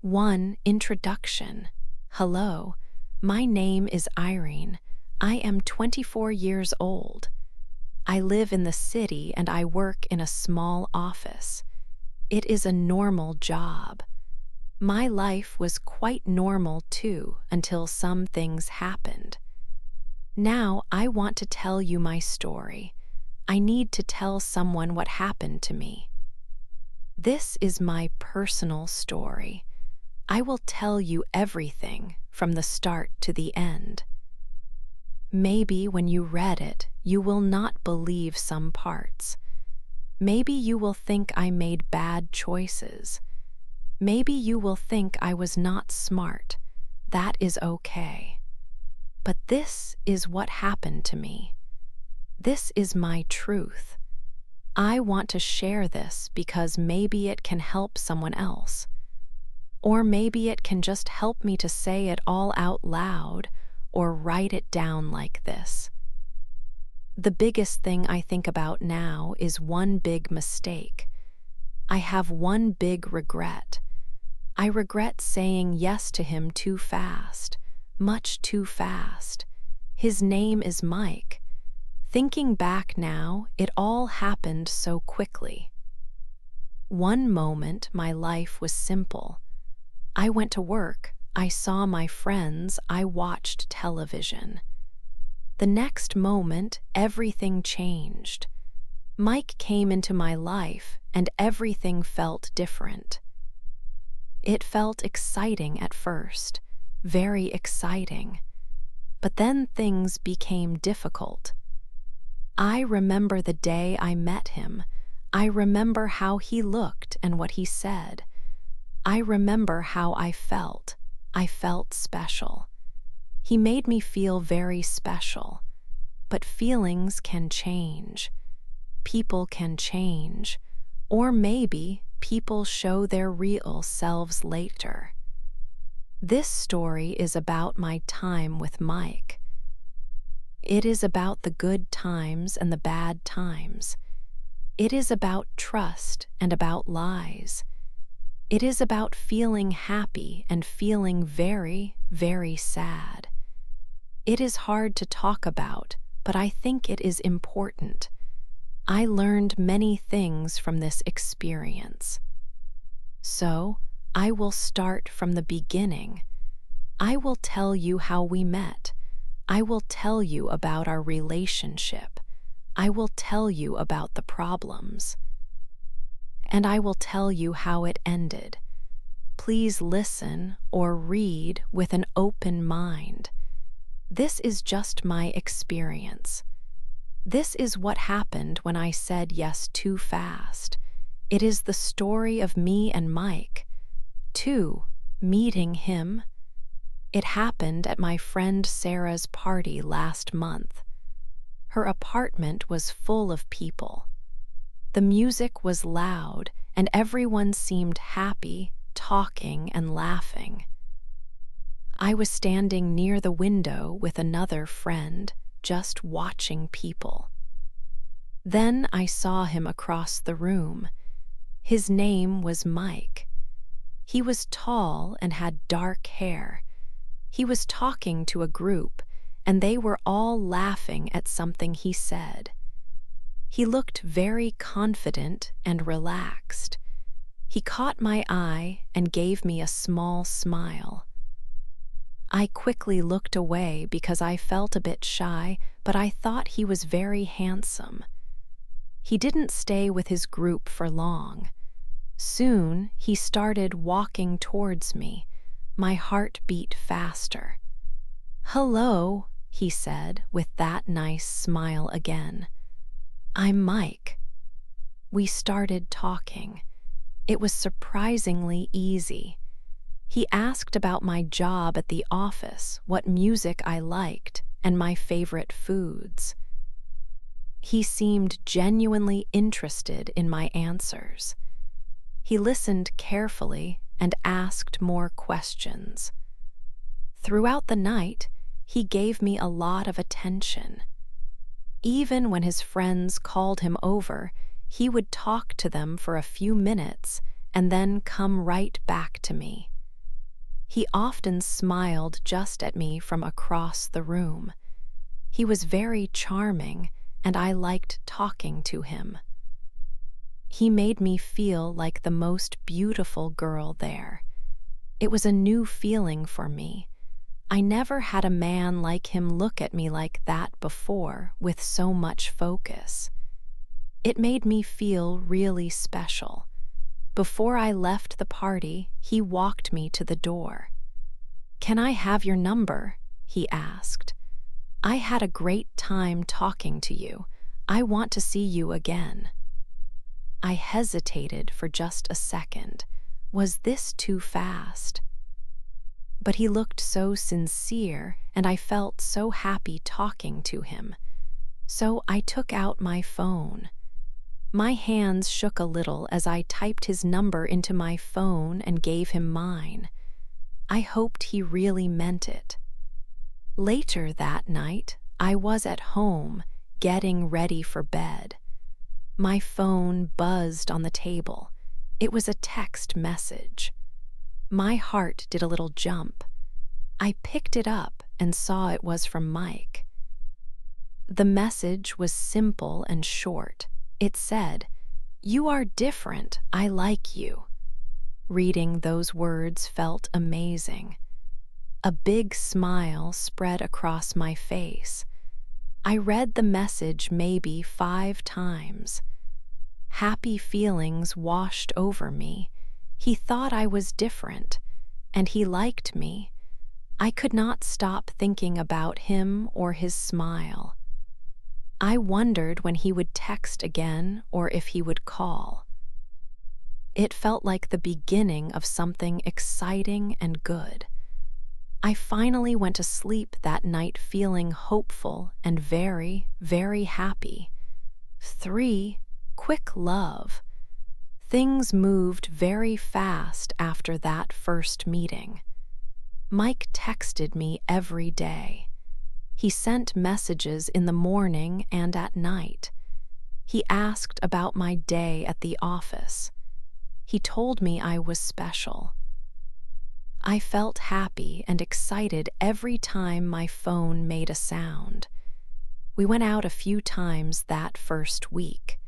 1. Introduction. Hello, my name is Irene. I am 24 years old. I live in the city and I work in a small office. It is a normal job. My life was quite normal too until some things happened. Now I want to tell you my story. I need to tell someone what happened to me. This is my personal story. I will tell you everything from the start to the end. Maybe when you read it, you will not believe some parts. Maybe you will think I made bad choices. Maybe you will think I was not smart. That is okay. But this is what happened to me. This is my truth. I want to share this because maybe it can help someone else. Or maybe it can just help me to say it all out loud or write it down like this. The biggest thing I think about now is one big mistake. I have one big regret. I regret saying yes to him too fast, much too fast. His name is Mike. Thinking back now, it all happened so quickly. One moment my life was simple. I went to work, I saw my friends, I watched television. The next moment, everything changed. Mike came into my life and everything felt different. It felt exciting at first, very exciting. But then things became difficult. I remember the day I met him. I remember how he looked and what he said. I remember how I felt. I felt special. He made me feel very special. But feelings can change. People can change. Or maybe people show their real selves later. This story is about my time with Mike. It is about the good times and the bad times. It is about trust and about lies. It is about feeling happy and feeling very, very sad. It is hard to talk about, but I think it is important. I learned many things from this experience. So, I will start from the beginning. I will tell you how we met. I will tell you about our relationship. I will tell you about the problems. And I will tell you how it ended. Please listen or read with an open mind. This is just my experience. This is what happened when I said yes too fast. It is the story of me and Mike. 2. Meeting him. It happened at my friend Sarah's party last month. Her apartment was full of people. The music was loud, and everyone seemed happy, talking and laughing. I was standing near the window with another friend, just watching people. Then I saw him across the room. His name was Mike. He was tall and had dark hair. He was talking to a group, and they were all laughing at something he said. He looked very confident and relaxed. He caught my eye and gave me a small smile. I quickly looked away because I felt a bit shy, but I thought he was very handsome. He didn't stay with his group for long. Soon he started walking towards me. My heart beat faster. "Hello," he said with that nice smile again. "I'm Mike." We started talking. It was surprisingly easy. He asked about my job at the office, what music I liked, and my favorite foods. He seemed genuinely interested in my answers. He listened carefully and asked more questions. Throughout the night, he gave me a lot of attention. Even when his friends called him over, he would talk to them for a few minutes and then come right back to me. He often smiled just at me from across the room. He was very charming, and I liked talking to him. He made me feel like the most beautiful girl there. It was a new feeling for me. I never had a man like him look at me like that before, with so much focus. It made me feel really special. Before I left the party, he walked me to the door. "Can I have your number?" he asked. "I had a great time talking to you. I want to see you again." I hesitated for just a second. Was this too fast? But he looked so sincere, and I felt so happy talking to him. So I took out my phone. My hands shook a little as I typed his number into my phone and gave him mine. I hoped he really meant it. Later that night, I was at home, getting ready for bed. My phone buzzed on the table. It was a text message. My heart did a little jump. I picked it up and saw it was from Mike. The message was simple and short. It said, "You are different. I like you." Reading those words felt amazing. A big smile spread across my face. I read the message maybe 5 times. Happy feelings washed over me. He thought I was different, and he liked me. I could not stop thinking about him or his smile. I wondered when he would text again or if he would call. It felt like the beginning of something exciting and good. I finally went to sleep that night feeling hopeful and very, very happy. 3. Quick love. Things moved very fast after that first meeting. Mike texted me every day. He sent messages in the morning and at night. He asked about my day at the office. He told me I was special. I felt happy and excited every time my phone made a sound. We went out a few times that first week.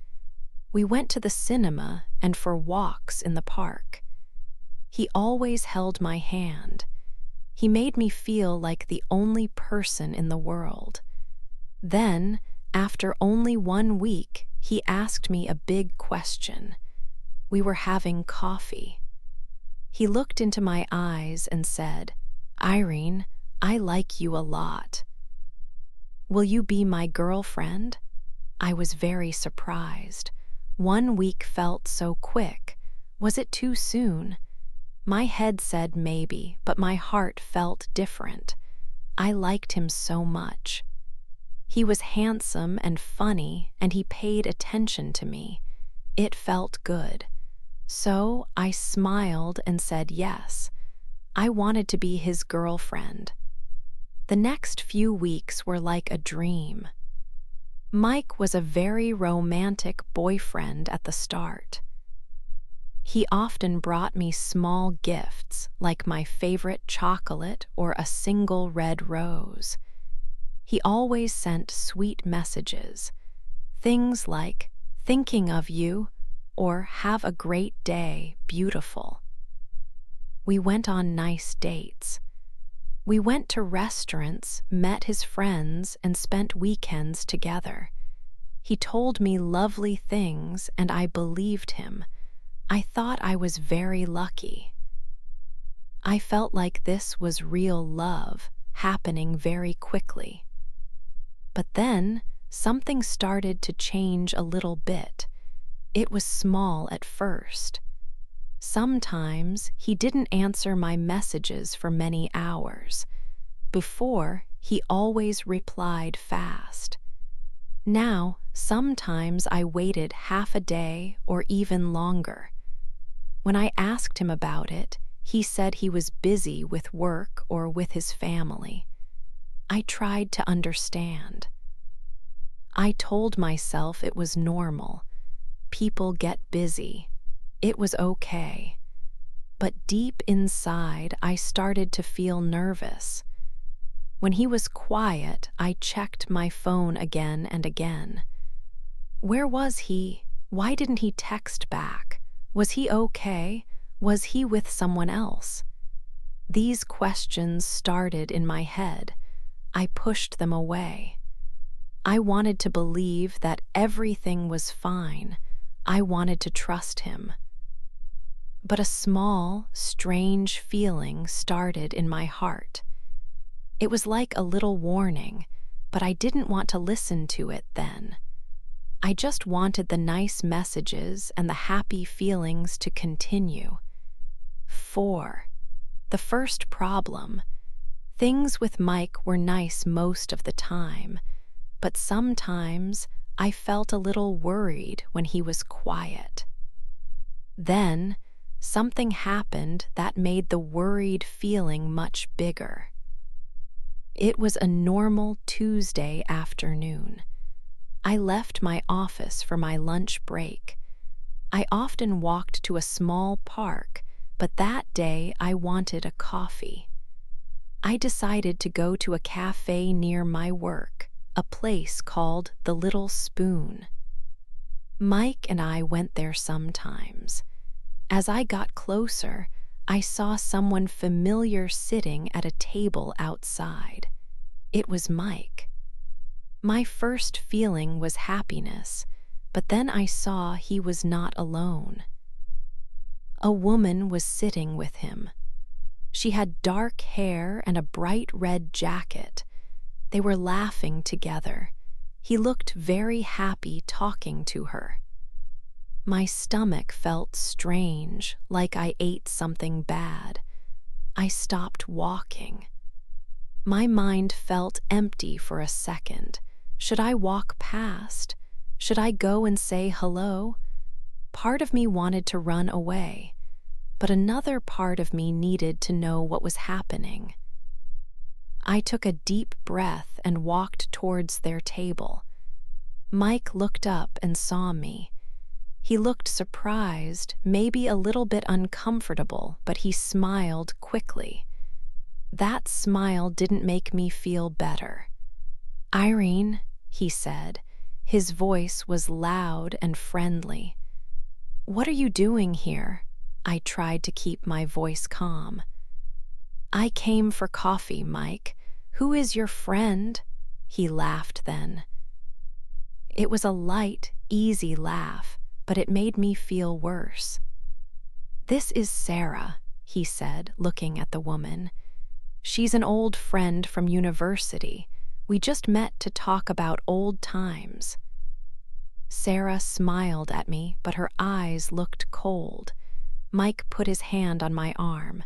We went to the cinema and for walks in the park. He always held my hand. He made me feel like the only person in the world. Then, after only 1 week, he asked me a big question. We were having coffee. He looked into my eyes and said, "Irene, I like you a lot. Will you be my girlfriend?" I was very surprised. 1 week felt so quick. Was it too soon? My head said maybe, but my heart felt different. I liked him so much. He was handsome and funny, and he paid attention to me. It felt good. So I smiled and said yes. I wanted to be his girlfriend. The next few weeks were like a dream. Mike was a very romantic boyfriend at the start. He often brought me small gifts like my favorite chocolate or a single red rose. He always sent sweet messages, things like, "Thinking of you," or "Have a great day, beautiful." We went on nice dates. We went to restaurants, met his friends, and spent weekends together. He told me lovely things, and I believed him. I thought I was very lucky. I felt like this was real love, happening very quickly. But then, something started to change a little bit. It was small at first. Sometimes he didn't answer my messages for many hours. Before, he always replied fast. Now, sometimes I waited half a day or even longer. When I asked him about it, he said he was busy with work or with his family. I tried to understand. I told myself it was normal. People get busy. It was okay. but deep inside I started to feel nervous. When he was quiet, I checked my phone again and again. Where was he? Why didn't he text back? Was he okay? Was he with someone else? These questions started in my head. I pushed them away. I wanted to believe that everything was fine. I wanted to trust him. But a small, strange feeling started in my heart. It was like a little warning, but I didn't want to listen to it then. I just wanted the nice messages and the happy feelings to continue. 4. The first problem. Things with Mike were nice most of the time, but sometimes I felt a little worried when he was quiet. Then, something happened that made the worried feeling much bigger. It was a normal Tuesday afternoon. I left my office for my lunch break. I often walked to a small park, but that day I wanted a coffee. I decided to go to a cafe near my work, a place called the Little Spoon. Mike and I went there sometimes. As I got closer, I saw someone familiar sitting at a table outside. It was Mike. My first feeling was happiness, but then I saw he was not alone. A woman was sitting with him. She had dark hair and a bright red jacket. They were laughing together. He looked very happy talking to her. My stomach felt strange, like I ate something bad. I stopped walking. My mind felt empty for a second. Should I walk past? Should I go and say hello? Part of me wanted to run away, but another part of me needed to know what was happening. I took a deep breath and walked towards their table. Mike looked up and saw me. He looked surprised, maybe a little bit uncomfortable, but he smiled quickly. That smile didn't make me feel better. "Irene," he said. His voice was loud and friendly. "What are you doing here?" I tried to keep my voice calm. "I came for coffee, Mike. Who is your friend?" He laughed then. It was a light, easy laugh, but it made me feel worse. "This is Sarah," he said, looking at the woman. "She's an old friend from university. We just met to talk about old times." Sarah smiled at me, but her eyes looked cold. Mike put his hand on my arm.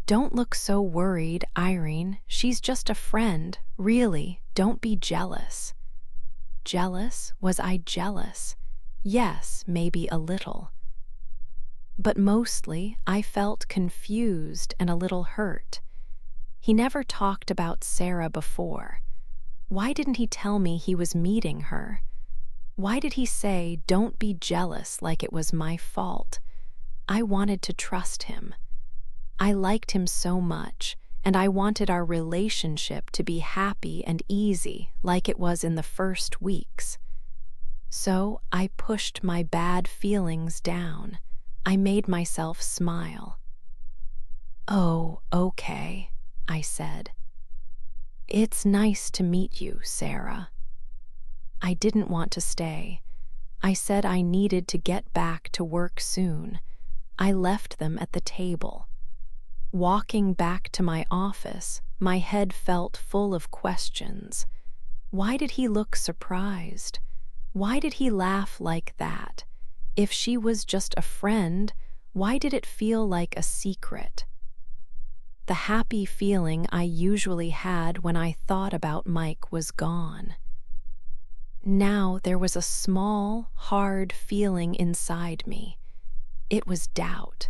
"Don't look so worried, Irene. She's just a friend. Really, don't be jealous." Jealous? Was I jealous? Yes, maybe a little. But mostly, I felt confused and a little hurt. He never talked about Sarah before. Why didn't he tell me he was meeting her? Why did he say, "Don't be jealous," like it was my fault? I wanted to trust him. I liked him so much, and I wanted our relationship to be happy and easy like it was in the first weeks. So I pushed my bad feelings down. I made myself smile. "Oh, okay," I said. "It's nice to meet you, Sarah." I didn't want to stay. I said I needed to get back to work soon. I left them at the table. Walking back to my office, my head felt full of questions. Why did he look surprised? Why did he laugh like that? If she was just a friend, why did it feel like a secret? The happy feeling I usually had when I thought about Mike was gone. Now there was a small, hard feeling inside me. It was doubt.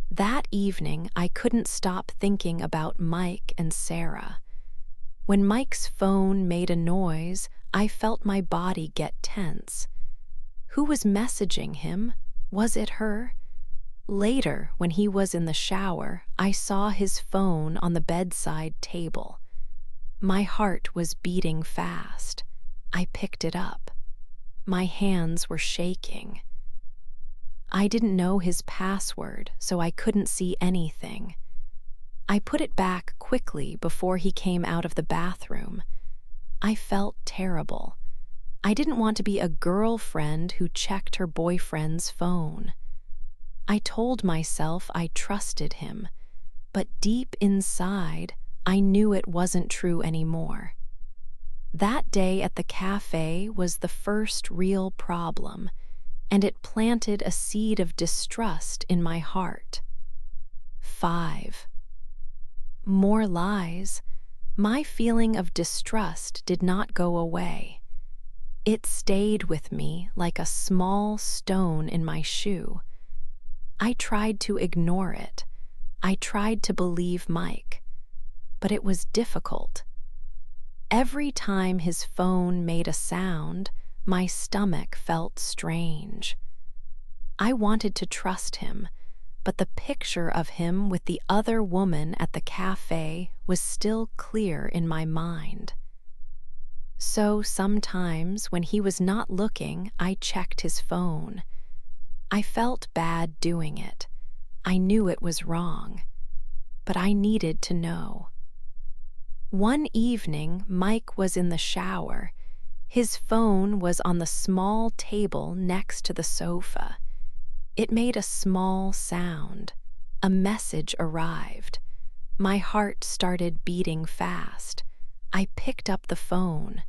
That evening, I couldn't stop thinking about Mike and Sarah. When Mike's phone made a noise, I felt my body get tense. Who was messaging him? Was it her? Later, when he was in the shower, I saw his phone on the bedside table. My heart was beating fast. I picked it up. My hands were shaking. I didn't know his password, so I couldn't see anything. I put it back quickly before he came out of the bathroom. I felt terrible. I didn't want to be a girlfriend who checked her boyfriend's phone. I told myself I trusted him, but deep inside, I knew it wasn't true anymore. That day at the cafe was the first real problem, and it planted a seed of distrust in my heart. 5. More lies. My feeling of distrust did not go away. It stayed with me like a small stone in my shoe. I tried to ignore it. I tried to believe Mike, but it was difficult. Every time his phone made a sound, my stomach felt strange. I wanted to trust him, but the picture of him with the other woman at the cafe was still clear in my mind. So sometimes when he was not looking, I checked his phone. I felt bad doing it. I knew it was wrong, but I needed to know. One evening, Mike was in the shower. His phone was on the small table next to the sofa. It made a small sound. A message arrived. My heart started beating fast. I picked up the phone.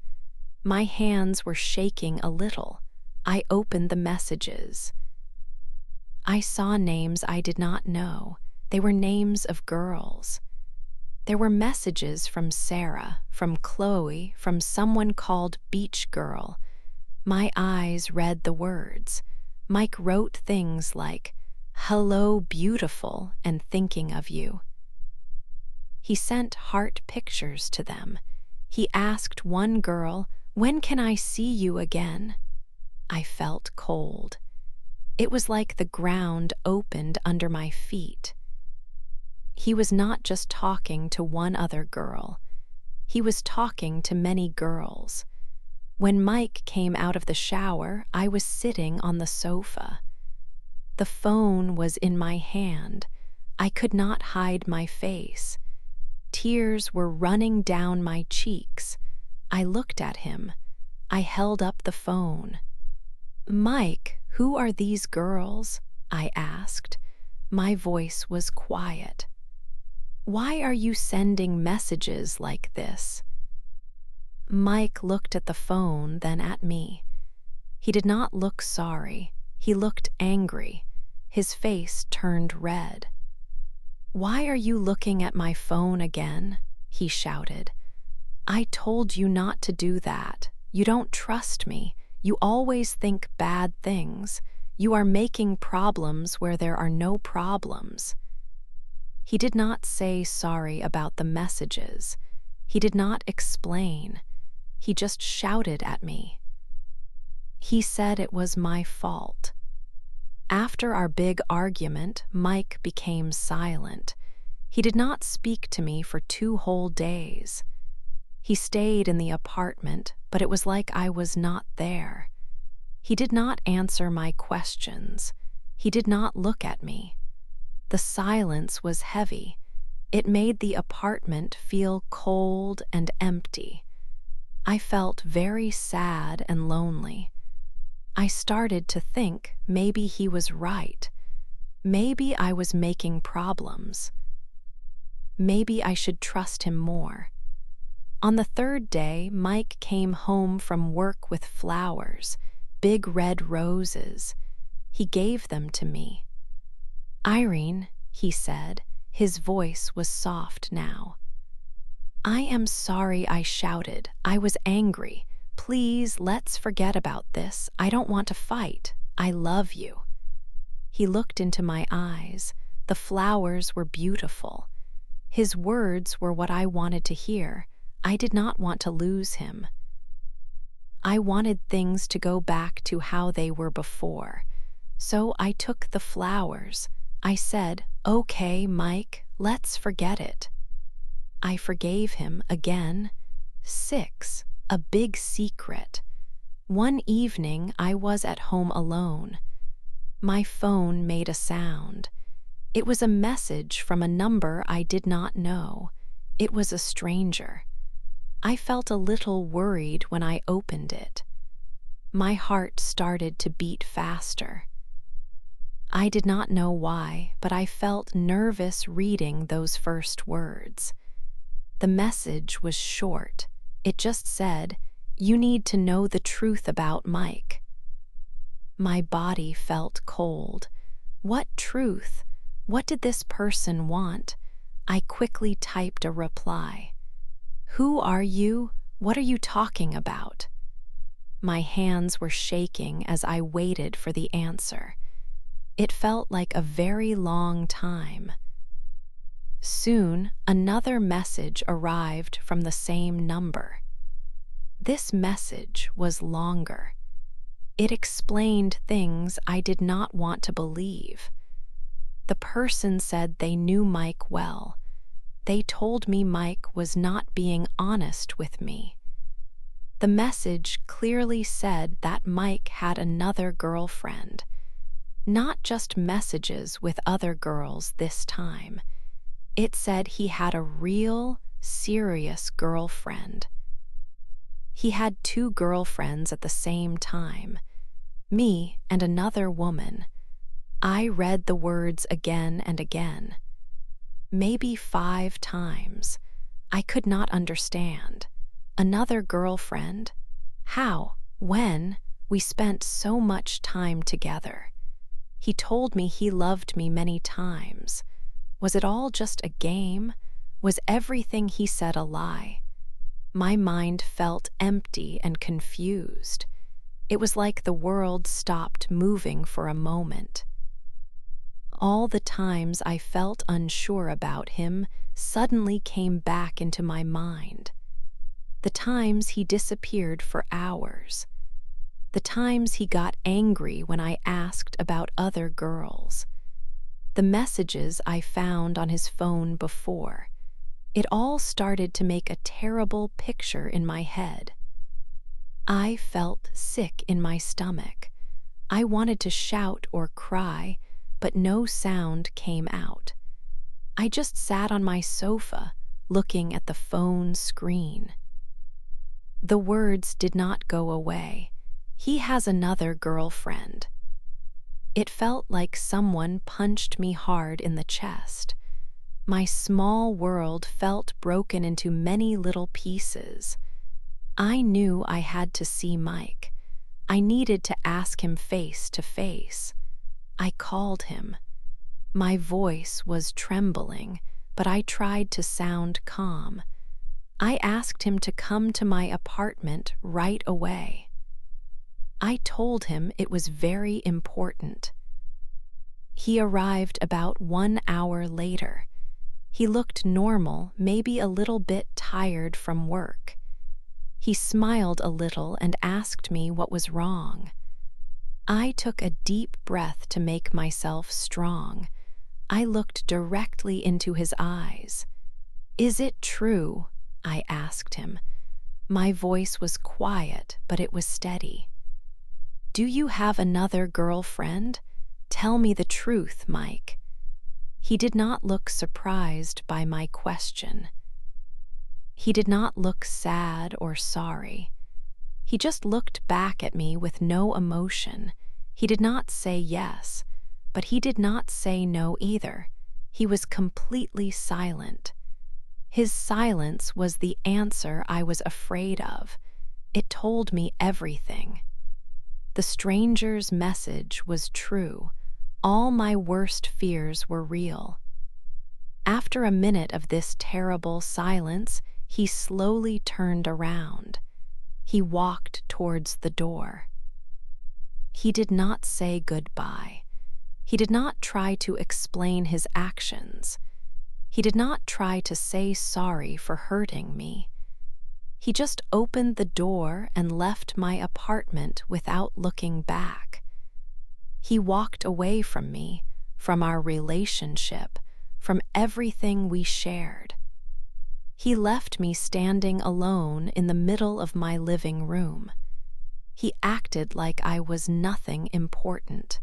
My hands were shaking a little. I opened the messages. I saw names I did not know. They were names of girls. There were messages from Sarah, from Chloe, from someone called Beach Girl. My eyes read the words. Mike wrote things like, "Hello, beautiful, and thinking of you." He sent heart pictures to them. He asked one girl, "When can I see you again?" I felt cold. It was like the ground opened under my feet. He was not just talking to one other girl. He was talking to many girls. When Mike came out of the shower, I was sitting on the sofa. The phone was in my hand. I could not hide my face. Tears were running down my cheeks. I looked at him. I held up the phone. "Mike, who are these girls?" I asked. My voice was quiet. "Why are you sending messages like this?" Mike looked at the phone, then at me. He did not look sorry. He looked angry. His face turned red. "Why are you looking at my phone again?" he shouted. "I told you not to do that. You don't trust me. You always think bad things. You are making problems where there are no problems." He did not say sorry about the messages. He did not explain. He just shouted at me. He said it was my fault. After our big argument, Mike became silent. He did not speak to me for 2 whole days. He stayed in the apartment, but it was like I was not there. He did not answer my questions. He did not look at me. The silence was heavy. It made the apartment feel cold and empty. I felt very sad and lonely. I started to think maybe he was right. Maybe I was making problems. Maybe I should trust him more. On the 3rd day, Mike came home from work with flowers, big red roses. He gave them to me. "Irene," he said, his voice was soft now. "I am sorry I shouted. I was angry. Please, let's forget about this. I don't want to fight. I love you." He looked into my eyes. The flowers were beautiful. His words were what I wanted to hear. I did not want to lose him. I wanted things to go back to how they were before. So I took the flowers. I said, "Okay, Mike, let's forget it." I forgave him again. 6. A big secret. One evening, I was at home alone. My phone made a sound. It was a message from a number I did not know. It was a stranger. I felt a little worried when I opened it. My heart started to beat faster. I did not know why, but I felt nervous reading those first words. The message was short. It just said, "You need to know the truth about Mike." My body felt cold. What truth? What did this person want? I quickly typed a reply. "Who are you? What are you talking about?" My hands were shaking as I waited for the answer. It felt like a very long time. Soon, another message arrived from the same number. This message was longer. It explained things I did not want to believe. The person said they knew Mike well. They told me Mike was not being honest with me. The message clearly said that Mike had another girlfriend. Not just messages with other girls this time. It said he had a real, serious girlfriend. He had 2 girlfriends at the same time, me and another woman. I read the words again and again. Maybe 5 times. I could not understand. Another girlfriend? How? When? We spent so much time together. He told me he loved me many times. Was it all just a game? Was everything he said a lie? My mind felt empty and confused. It was like the world stopped moving for a moment. All the times I felt unsure about him suddenly came back into my mind. The times he disappeared for hours. The times he got angry when I asked about other girls. The messages I found on his phone before. It all started to make a terrible picture in my head. I felt sick in my stomach. I wanted to shout or cry, but no sound came out. I just sat on my sofa, looking at the phone screen. The words did not go away. He has another girlfriend. It felt like someone punched me hard in the chest. My small world felt broken into many little pieces. I knew I had to see Mike. I needed to ask him face to face. I called him. My voice was trembling, but I tried to sound calm. I asked him to come to my apartment right away. I told him it was very important. He arrived about 1 hour later. He looked normal, maybe a little bit tired from work. He smiled a little and asked me what was wrong. I took a deep breath to make myself strong. I looked directly into his eyes. "Is it true?" I asked him. My voice was quiet, but it was steady. "Do you have another girlfriend? Tell me the truth, Mike." He did not look surprised by my question. He did not look sad or sorry. He just looked back at me with no emotion. He did not say yes, but he did not say no either. He was completely silent. His silence was the answer I was afraid of. It told me everything. The stranger's message was true. All my worst fears were real. After a minute of this terrible silence, he slowly turned around. He walked towards the door. He did not say goodbye. He did not try to explain his actions. He did not try to say sorry for hurting me. He just opened the door and left my apartment without looking back. He walked away from me, from our relationship, from everything we shared. He left me standing alone in the middle of my living room. He acted like I was nothing important.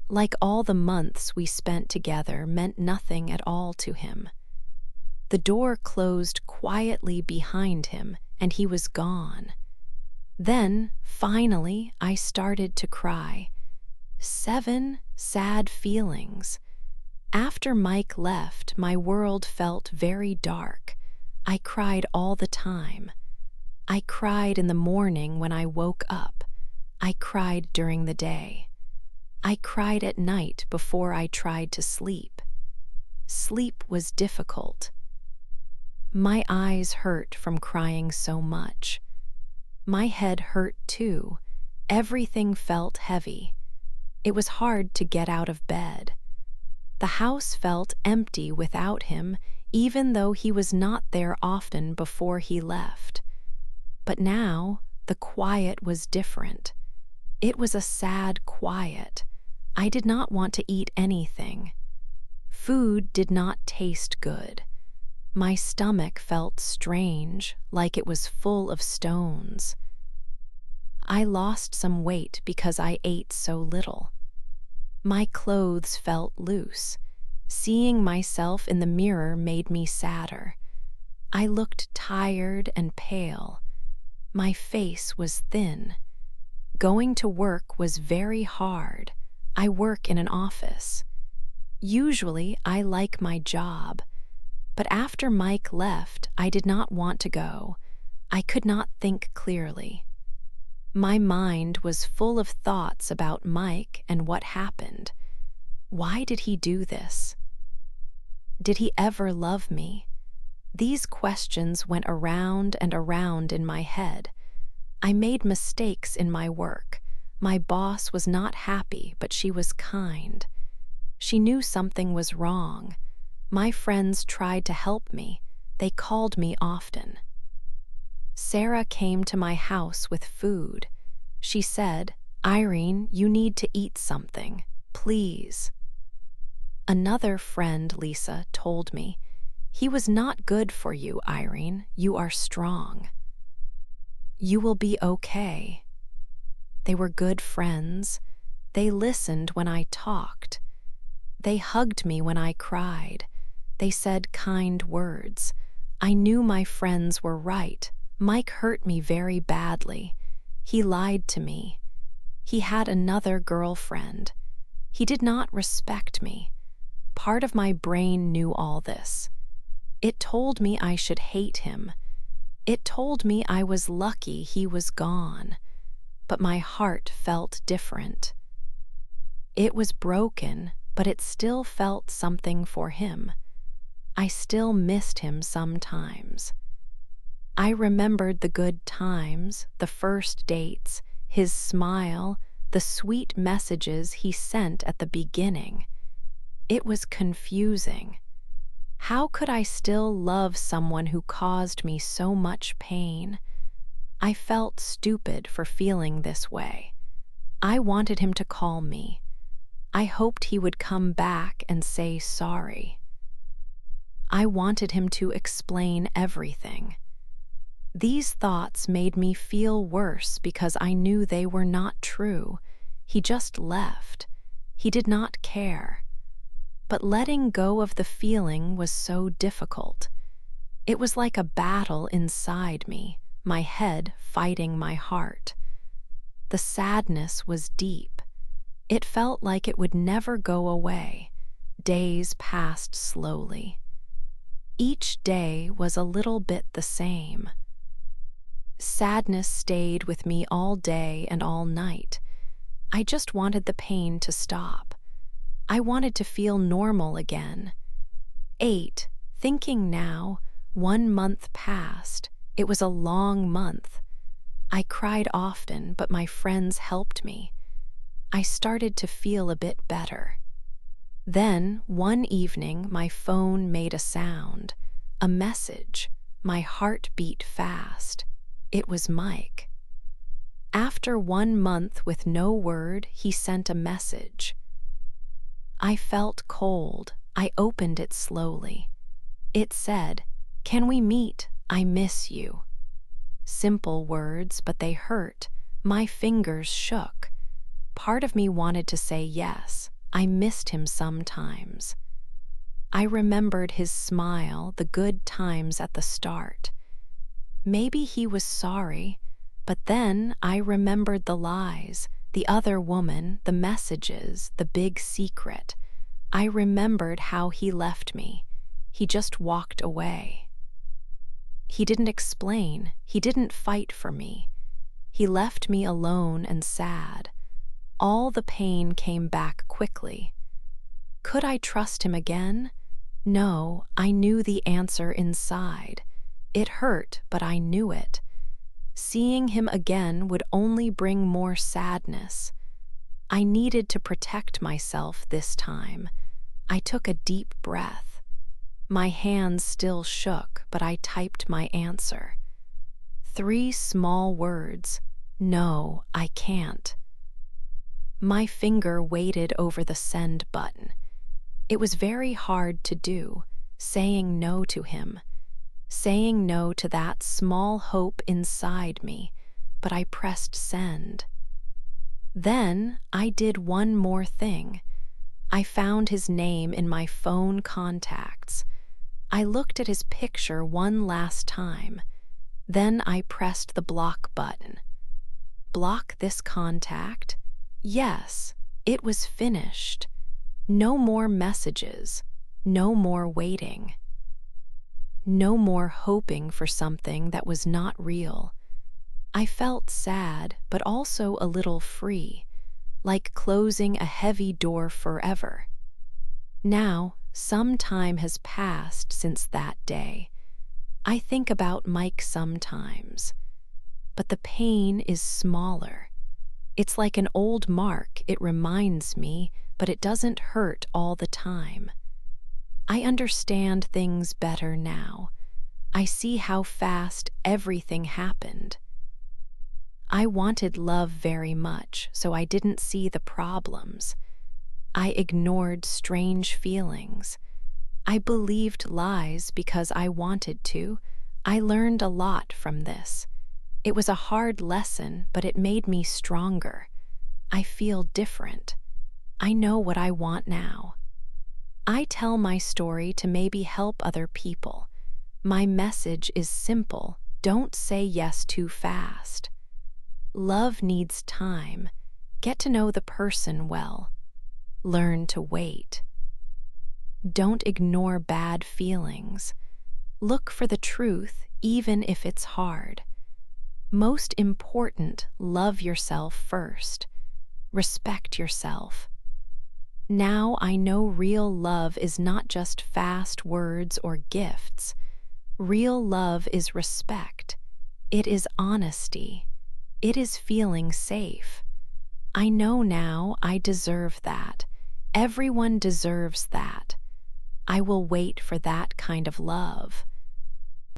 Like all the months we spent together meant nothing at all to him. The door closed quietly behind him, and he was gone. Then, finally, I started to cry. 7 sad feelings. After Mike left, my world felt very dark. I cried all the time. I cried in the morning when I woke up. I cried during the day. I cried at night before I tried to sleep. Sleep was difficult. My eyes hurt from crying so much. My head hurt too. Everything felt heavy. It was hard to get out of bed. The house felt empty without him, even though he was not there often before he left. But now, the quiet was different. It was a sad quiet. I did not want to eat anything. Food did not taste good. My stomach felt strange, like it was full of stones. I lost some weight because I ate so little. My clothes felt loose. Seeing myself in the mirror made me sadder. I looked tired and pale. My face was thin. Going to work was very hard. I work in an office. Usually, I like my job. But after Mike left, I did not want to go. I could not think clearly. My mind was full of thoughts about Mike and what happened. Why did he do this? Did he ever love me? These questions went around and around in my head. I made mistakes in my work. My boss was not happy, but she was kind. She knew something was wrong. My friends tried to help me. They called me often. Sarah came to my house with food. She said, "Irene, you need to eat something, please." Another friend, Lisa, told me, "He was not good for you, Irene. You are strong. You will be okay." They were good friends. They listened when I talked. They hugged me when I cried. They said kind words. I knew my friends were right. Mike hurt me very badly. He lied to me. He had another girlfriend. He did not respect me. Part of my brain knew all this. It told me I should hate him. It told me I was lucky he was gone. But my heart felt different. It was broken, but it still felt something for him. I still missed him sometimes. I remembered the good times, the first dates, his smile, the sweet messages he sent at the beginning. It was confusing. How could I still love someone who caused me so much pain? I felt stupid for feeling this way. I wanted him to call me. I hoped he would come back and say sorry. I wanted him to explain everything. These thoughts made me feel worse because I knew they were not true. He just left. He did not care. But letting go of the feeling was so difficult. It was like a battle inside me, my head fighting my heart. The sadness was deep. It felt like it would never go away. Days passed slowly. Each day was a little bit the same. Sadness stayed with me all day and all night. I just wanted the pain to stop. I wanted to feel normal again. 8, thinking now, 1 month passed. It was a long month. I cried often, but my friends helped me. I started to feel a bit better. Then, one evening, my phone made a sound. A message. My heart beat fast. It was Mike. After 1 month with no word, he sent a message. I felt cold. I opened it slowly. It said, "Can we meet? I miss you." Simple words, but they hurt. My fingers shook. Part of me wanted to say yes. I missed him sometimes. I remembered his smile, the good times at the start. Maybe he was sorry, but then I remembered the lies, the other woman, the messages, the big secret. I remembered how he left me. He just walked away. He didn't explain. He didn't fight for me. He left me alone and sad. All the pain came back quickly. Could I trust him again? No, I knew the answer inside. It hurt, but I knew it. Seeing him again would only bring more sadness. I needed to protect myself this time. I took a deep breath. My hands still shook, but I typed my answer. 3 small words. No, I can't. My finger waited over the send button. It was very hard to do, saying no to him, saying no to that small hope inside me, but I pressed send. Then I did one more thing. I found his name in my phone contacts. I looked at his picture one last time. Then I pressed the block button. Block this contact? Yes, it was finished. No more messages. No more waiting. No more hoping for something that was not real. I felt sad, but also a little free, like closing a heavy door forever. Now, some time has passed since that day. I think about Mike sometimes, but the pain is smaller. It's like an old mark. It reminds me, but it doesn't hurt all the time. I understand things better now. I see how fast everything happened. I wanted love very much, so I didn't see the problems. I ignored strange feelings. I believed lies because I wanted to. I learned a lot from this. It was a hard lesson, but it made me stronger. I feel different. I know what I want now. I tell my story to maybe help other people. My message is simple. Don't say yes too fast. Love needs time. Get to know the person well. Learn to wait. Don't ignore bad feelings. Look for the truth, even if it's hard. Most important, love yourself first. Respect yourself. Now I know real love is not just fast words or gifts. Real love is respect. It is honesty. It is feeling safe. I know now I deserve that. Everyone deserves that. I will wait for that kind of love.